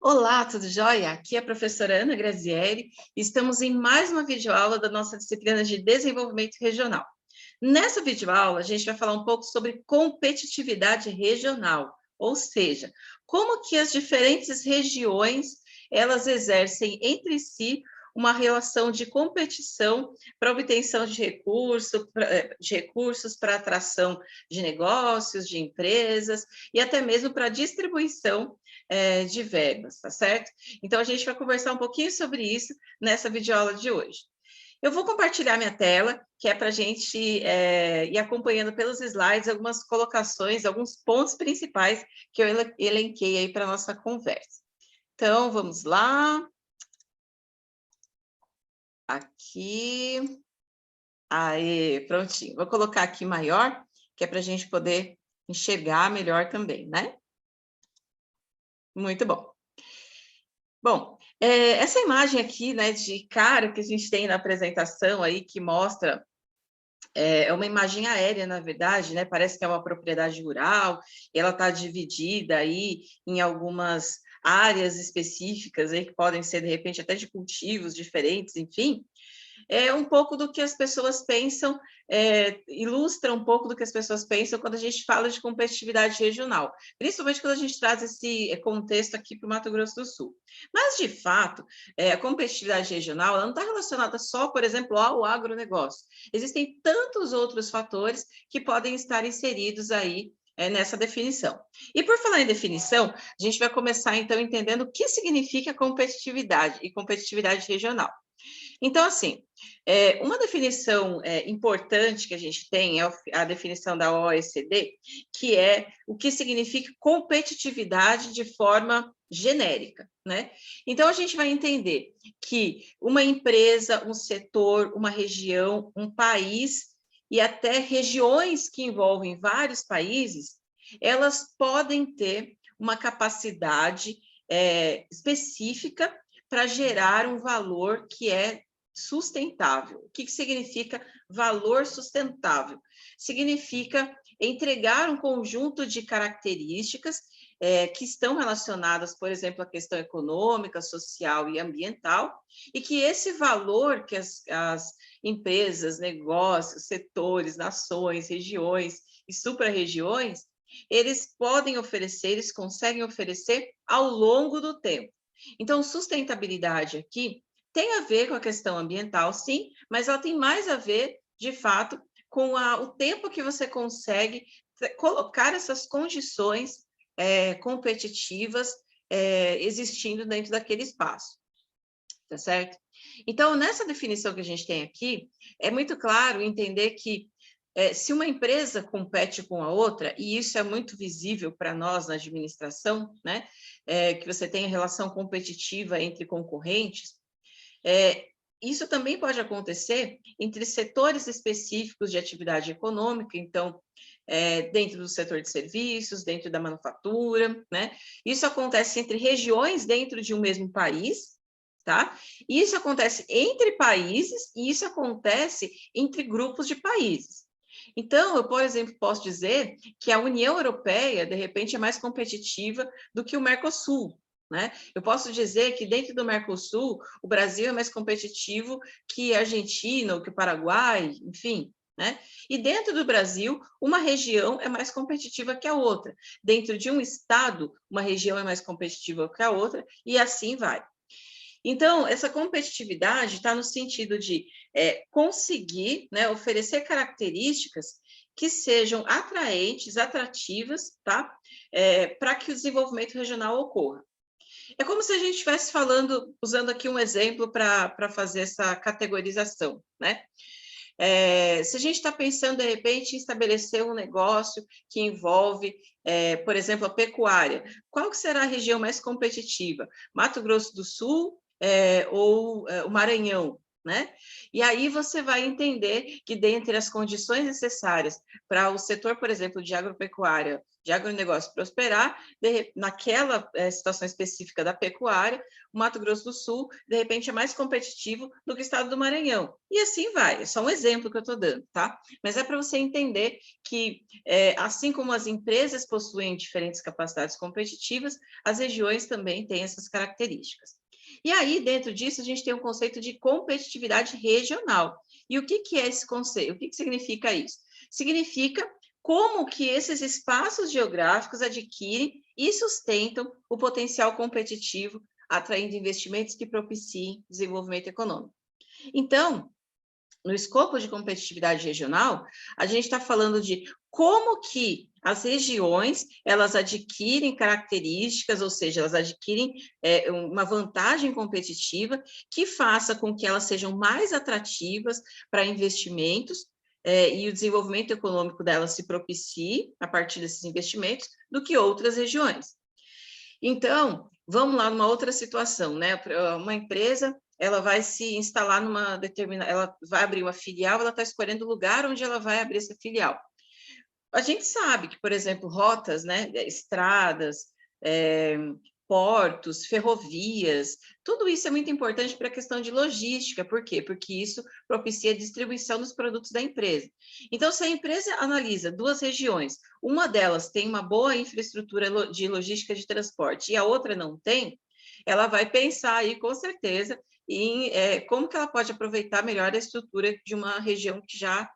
Olá, tudo jóia? Aqui é a professora Ana Grazieri e estamos em mais uma videoaula da nossa disciplina de Desenvolvimento Regional. Nessa videoaula, a gente vai falar um pouco sobre competitividade regional, ou seja, como que as diferentes regiões, elas exercem entre si uma relação de competição para obtenção de recursos para atração de negócios, de empresas e até mesmo para distribuição de verbas, tá certo? Então, a gente vai conversar um pouquinho sobre isso nessa videoaula de hoje. Eu vou compartilhar minha tela, que é para a gente ir acompanhando pelos slides algumas colocações, alguns pontos principais que eu elenquei aí para a nossa conversa. Então, vamos lá. Aqui. Aê, prontinho. Vou colocar aqui maior, que é para a gente poder enxergar melhor também, né? Muito bom. Bom, essa imagem aqui, né, de cara que a gente tem na apresentação aí, que mostra, é uma imagem aérea, na verdade, né, parece que é uma propriedade rural, e ela está dividida aí em algumas áreas específicas aí, que podem ser, de repente, até de cultivos diferentes, enfim, é um pouco do que as pessoas pensam, ilustra um pouco do que as pessoas pensam quando a gente fala de competitividade regional, principalmente quando a gente traz esse contexto aqui para o Mato Grosso do Sul. Mas, de fato, a competitividade regional ela não está relacionada só, por exemplo, ao agronegócio. Existem tantos outros fatores que podem estar inseridos aí nessa definição. E por falar em definição, a gente vai começar, então, entendendo o que significa competitividade e competitividade regional. Então, assim, uma definição importante que a gente tem é a definição da OECD, que é o que significa competitividade de forma genérica, né? Então, a gente vai entender que uma empresa, um setor, uma região, um país e até regiões que envolvem vários países, elas podem ter uma capacidade específica para gerar um valor que é sustentável. O que significa valor sustentável? Significa entregar um conjunto de características que estão relacionadas, por exemplo, à questão econômica, social e ambiental, e que esse valor que as empresas, negócios, setores, nações, regiões e supra-regiões, eles podem oferecer, eles conseguem oferecer ao longo do tempo. Então, sustentabilidade aqui tem a ver com a questão ambiental, sim, mas ela tem mais a ver, de fato, com o tempo que você consegue colocar essas condições competitivas existindo dentro daquele espaço, tá certo? Então, nessa definição que a gente tem aqui, é muito claro entender que se uma empresa compete com a outra, e isso é muito visível para nós na administração, né? Que você tem a relação competitiva entre concorrentes, isso também pode acontecer entre setores específicos de atividade econômica, então, dentro do setor de serviços, dentro da manufatura, né? Isso acontece entre regiões dentro de um mesmo país, tá? Isso acontece entre países e isso acontece entre grupos de países. Então, eu, por exemplo, posso dizer que a União Europeia, de repente, é mais competitiva do que o Mercosul, né? Eu posso dizer que dentro do Mercosul, o Brasil é mais competitivo que a Argentina, ou que o Paraguai, enfim, né? E dentro do Brasil, uma região é mais competitiva que a outra. Dentro de um estado, uma região é mais competitiva que a outra, e assim vai. Então, essa competitividade está no sentido de conseguir, né, oferecer características que sejam atraentes, atrativas, tá? Para que o desenvolvimento regional ocorra. É como se a gente estivesse falando, usando aqui um exemplo para fazer essa categorização, né? Se a gente está pensando, de repente, em estabelecer um negócio que envolve, por exemplo, a pecuária, qual que será a região mais competitiva? Mato Grosso do Sul ou o Maranhão? né? E aí você vai entender que, dentre as condições necessárias para o setor, por exemplo, de agropecuária, de agronegócio prosperar, naquela situação específica da pecuária, o Mato Grosso do Sul, de repente, é mais competitivo do que o estado do Maranhão. E assim vai, é só um exemplo que eu estou dando, tá? Mas é para você entender que, assim como as empresas possuem diferentes capacidades competitivas, as regiões também têm essas características. E aí, dentro disso, a gente tem um conceito de competitividade regional. E o que é esse conceito? O que significa isso? Significa como que esses espaços geográficos adquirem e sustentam o potencial competitivo, atraindo investimentos que propiciem desenvolvimento econômico. Então, no escopo de competitividade regional, a gente está falando de como que as regiões elas adquirem características, ou seja, elas adquirem uma vantagem competitiva que faça com que elas sejam mais atrativas para investimentos e o desenvolvimento econômico delas se propicie a partir desses investimentos do que outras regiões. Então, vamos lá numa outra situação, né? Uma empresa, ela vai se instalar numa determinada, ela vai abrir uma filial, ela está escolhendo o lugar onde ela vai abrir essa filial. A gente sabe que, por exemplo, rotas, né, estradas, portos, ferrovias, tudo isso é muito importante para a questão de logística. Por quê? Porque isso propicia a distribuição dos produtos da empresa. Então, se a empresa analisa duas regiões, uma delas tem uma boa infraestrutura de logística de transporte e a outra não tem, ela vai pensar aí, com certeza, em como que ela pode aproveitar melhor a estrutura de uma região que já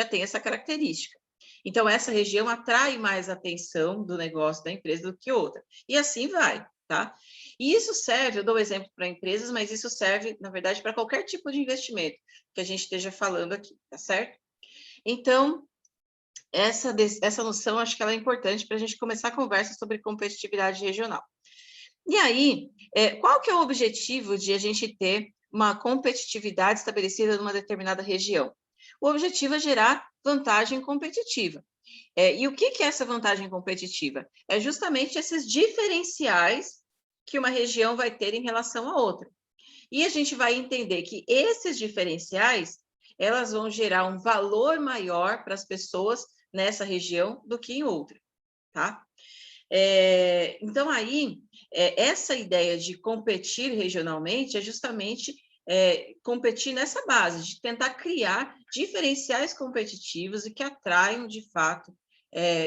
tem essa característica. Então, essa região atrai mais atenção do negócio da empresa do que outra. E assim vai, tá? E isso serve, eu dou exemplo para empresas, mas isso serve, na verdade, para qualquer tipo de investimento que a gente esteja falando aqui, tá certo? Então, essa noção, acho que ela é importante para a gente começar a conversa sobre competitividade regional. E aí, qual que é o objetivo de a gente ter uma competitividade estabelecida numa determinada região? O objetivo é gerar vantagem competitiva. E o que é essa vantagem competitiva? É justamente esses diferenciais que uma região vai ter em relação à outra. E a gente vai entender que esses diferenciais, elas vão gerar um valor maior para as pessoas nessa região do que em outra, tá? Então, aí, essa ideia de competir regionalmente é justamente competir nessa base, de tentar criar diferenciais competitivos e que atraiam, de fato,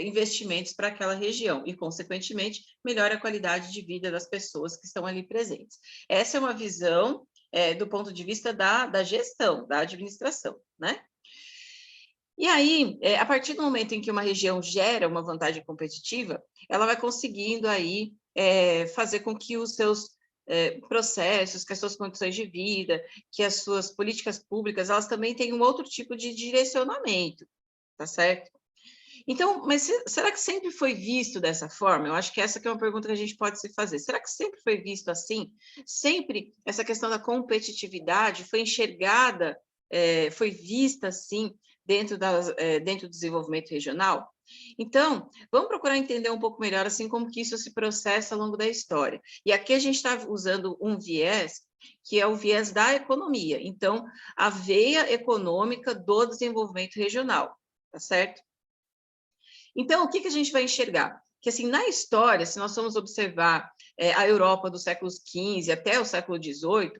investimentos para aquela região e, consequentemente, melhore a qualidade de vida das pessoas que estão ali presentes. Essa é uma visão do ponto de vista da gestão, da administração, né? E aí, a partir do momento em que uma região gera uma vantagem competitiva, ela vai conseguindo aí fazer com que os seus processos, que as suas condições de vida, que as suas políticas públicas, elas também tenham um outro tipo de direcionamento, tá certo? Então, mas será que sempre foi visto dessa forma? Eu acho que essa que é uma pergunta que a gente pode se fazer. Será que sempre foi visto assim? Sempre essa questão da competitividade foi enxergada, foi vista assim dentro do desenvolvimento regional? Então, vamos procurar entender um pouco melhor assim como que isso se processa ao longo da história. E aqui a gente está usando um viés que é o viés da economia. Então, a veia econômica do desenvolvimento regional, tá certo? Então, o que a gente vai enxergar? Que, assim, na história, se nós formos observar a Europa do século XV até o século XVIII,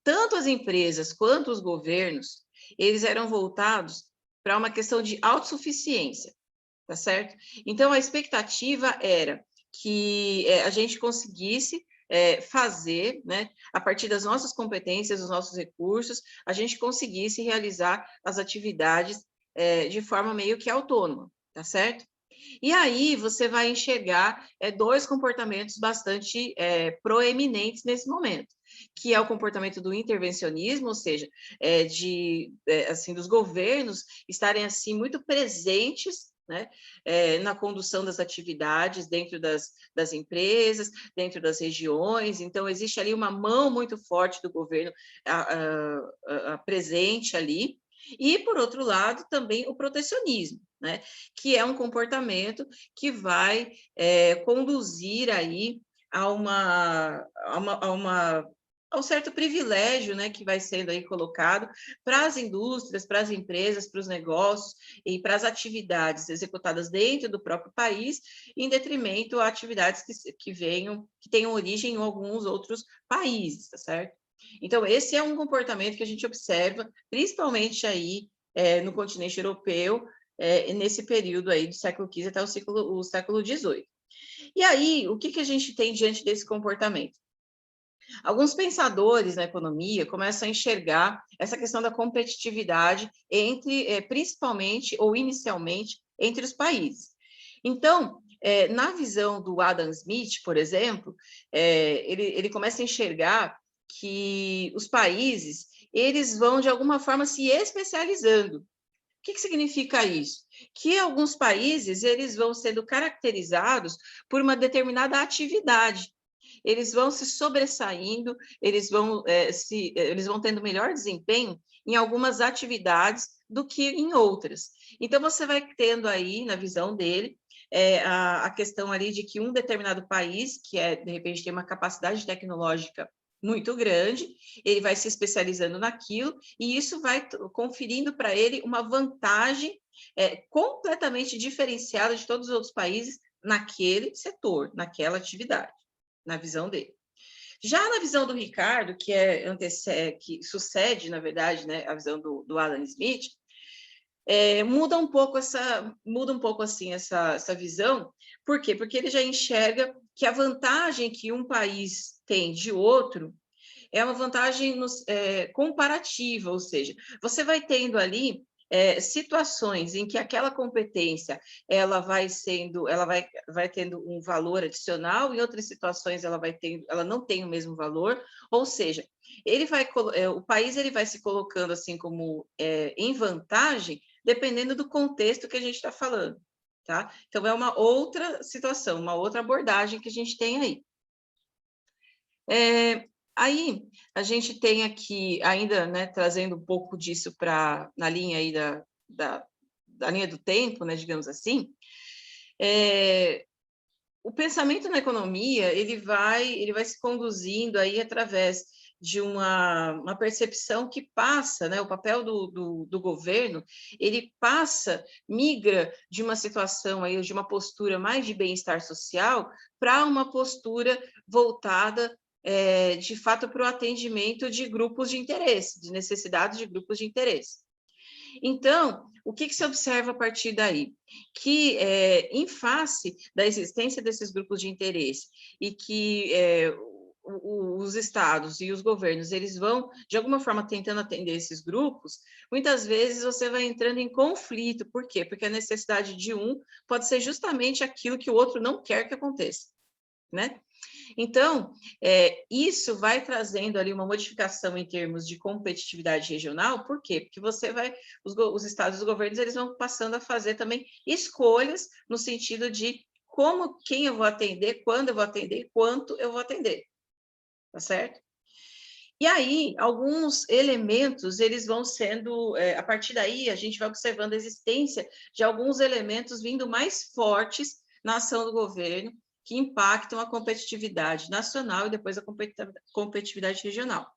tanto as empresas quanto os governos, eles eram voltados para uma questão de autossuficiência, tá certo? Então, a expectativa era que a gente conseguisse fazer, né, a partir das nossas competências, dos nossos recursos, a gente conseguisse realizar as atividades de forma meio que autônoma, tá certo? E aí você vai enxergar dois comportamentos bastante proeminentes nesse momento, que é o comportamento do intervencionismo, ou seja, assim, dos governos estarem assim muito presentes, né, na condução das atividades dentro das empresas, dentro das regiões. Então, existe ali uma mão muito forte do governo presente ali. E, por outro lado, também o protecionismo, né, que é um comportamento que vai conduzir aí a uma a um certo privilégio, né, que vai sendo aí colocado para as indústrias, para as empresas, para os negócios e para as atividades executadas dentro do próprio país, em detrimento a atividades que tenham origem em alguns outros países, tá certo? Então, esse é um comportamento que a gente observa, principalmente aí no continente europeu, nesse período aí do século XV até o século XVIII. E aí, o que a gente tem diante desse comportamento? Alguns pensadores na economia começam a enxergar essa questão da competitividade principalmente ou inicialmente, entre os países. Então, na visão do Adam Smith, por exemplo, ele começa a enxergar que os países eles vão, de alguma forma, se especializando. O que significa isso? Que alguns países eles vão sendo caracterizados por uma determinada atividade. Eles vão se sobressaindo, eles vão tendo melhor desempenho em algumas atividades do que em outras. Então, você vai tendo aí, na visão dele, a questão ali de que um determinado país, de repente, tem uma capacidade tecnológica muito grande, ele vai se especializando naquilo, e isso vai conferindo para ele uma vantagem completamente diferenciada de todos os outros países naquele setor, naquela atividade, na visão dele. Já na visão do Ricardo, que sucede, na verdade, né, a visão do Adam Smith, muda um pouco assim essa visão. Por quê? Porque ele já enxerga que a vantagem que um país tem de outro é uma vantagem comparativa, ou seja, você vai tendo ali situações em que aquela competência ela vai tendo um valor adicional, e outras situações ela não tem o mesmo valor, ou seja, o país ele vai se colocando assim como em vantagem, dependendo do contexto que a gente está falando, tá? Então é uma outra situação, uma outra abordagem que a gente tem aí. Aí a gente tem aqui ainda, né, trazendo um pouco disso na linha aí da linha do tempo, né, digamos assim, o pensamento na economia ele vai se conduzindo aí através de uma percepção que passa, né, o papel do governo, ele migra de uma situação aí, de uma postura mais de bem-estar social para uma postura voltada de fato para o atendimento de grupos de interesse, de necessidades de grupos de interesse. Então, o que se observa a partir daí? Que, em face da existência desses grupos de interesse e que os estados e os governos, eles vão, de alguma forma, tentando atender esses grupos, muitas vezes você vai entrando em conflito. Por quê? Porque a necessidade de um pode ser justamente aquilo que o outro não quer que aconteça, né? Então, isso vai trazendo ali uma modificação em termos de competitividade regional. Por quê? Porque os estados e os governos eles vão passando a fazer também escolhas no sentido de quem eu vou atender, quando eu vou atender, quanto eu vou atender, tá certo? E aí, alguns elementos, eles vão sendo, a partir daí, a gente vai observando a existência de alguns elementos vindo mais fortes na ação do governo, que impactam a competitividade nacional e depois a competitividade regional.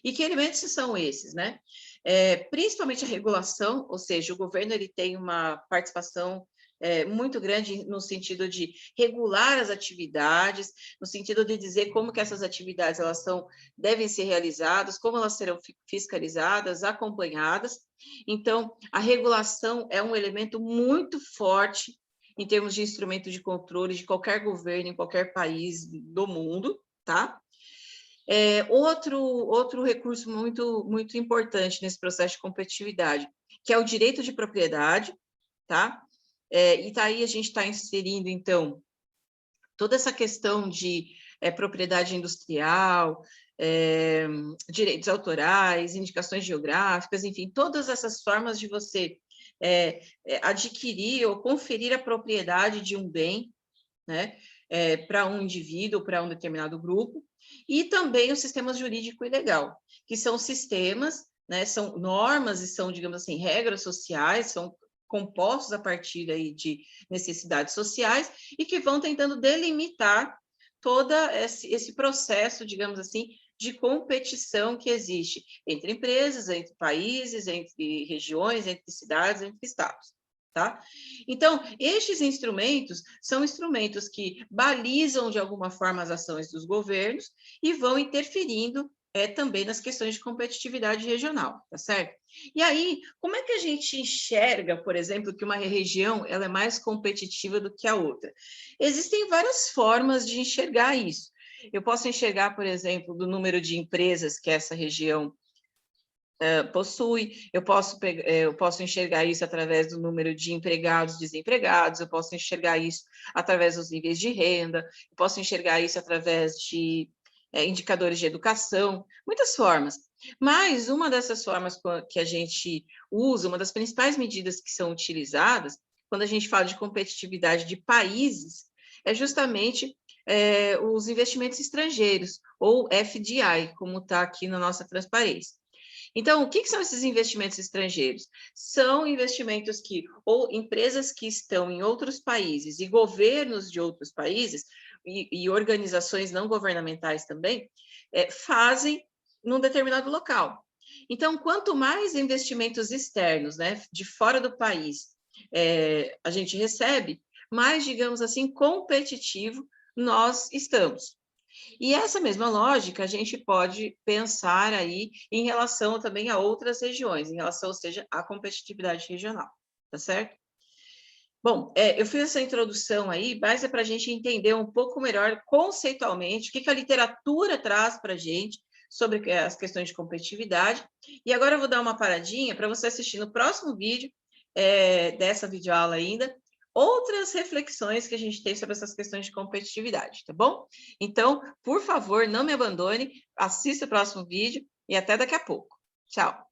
E que elementos são esses, né? Principalmente a regulação, ou seja, o governo ele tem uma participação muito grande no sentido de regular as atividades, no sentido de dizer como que essas atividades devem ser realizadas, como elas serão fiscalizadas, acompanhadas. Então, a regulação é um elemento muito forte em termos de instrumento de controle de qualquer governo, em qualquer país do mundo, tá? Outro recurso muito, muito importante nesse processo de competitividade, que é o direito de propriedade, tá? E daí a gente está inserindo, então, toda essa questão de propriedade industrial, direitos autorais, indicações geográficas, enfim, todas essas formas de você adquirir ou conferir a propriedade de um bem, né, para um indivíduo, para um determinado grupo, e também o sistema jurídico e legal, que são sistemas, né, são normas e são, digamos assim, regras sociais, são compostos a partir aí de necessidades sociais e que vão tentando delimitar todo esse processo, digamos assim, de competição que existe entre empresas, entre países, entre regiões, entre cidades, entre estados. Tá? Então, estes instrumentos são instrumentos que balizam de alguma forma as ações dos governos e vão interferindo também nas questões de competitividade regional, tá certo? E aí, como é que a gente enxerga, por exemplo, que uma região ela é mais competitiva do que a outra? Existem várias formas de enxergar isso. Eu posso enxergar, por exemplo, do número de empresas que essa região possui, eu posso enxergar isso através do número de empregados, desempregados, eu posso enxergar isso através dos níveis de renda, eu posso enxergar isso através de indicadores de educação, muitas formas. Mas uma dessas formas que a gente usa, uma das principais medidas que são utilizadas, quando a gente fala de competitividade de países, é justamente os investimentos estrangeiros, ou FDI, como está aqui na nossa transparência. Então, o que são esses investimentos estrangeiros? São investimentos que, ou empresas que estão em outros países e governos de outros países, e organizações não governamentais também, fazem num determinado local. Então, quanto mais investimentos externos, né, de fora do país, a gente recebe, mais, digamos assim, competitivo nós estamos. E essa mesma lógica a gente pode pensar aí em relação também a outras regiões, em relação, ou seja, à competitividade regional, tá certo? Bom, eu fiz essa introdução aí, mas é para a gente entender um pouco melhor conceitualmente o que a literatura traz para a gente sobre as questões de competitividade. E agora eu vou dar uma paradinha para você assistir no próximo vídeo dessa videoaula ainda, outras reflexões que a gente tem sobre essas questões de competitividade, tá bom? Então, por favor, não me abandone, assista o próximo vídeo e até daqui a pouco. Tchau!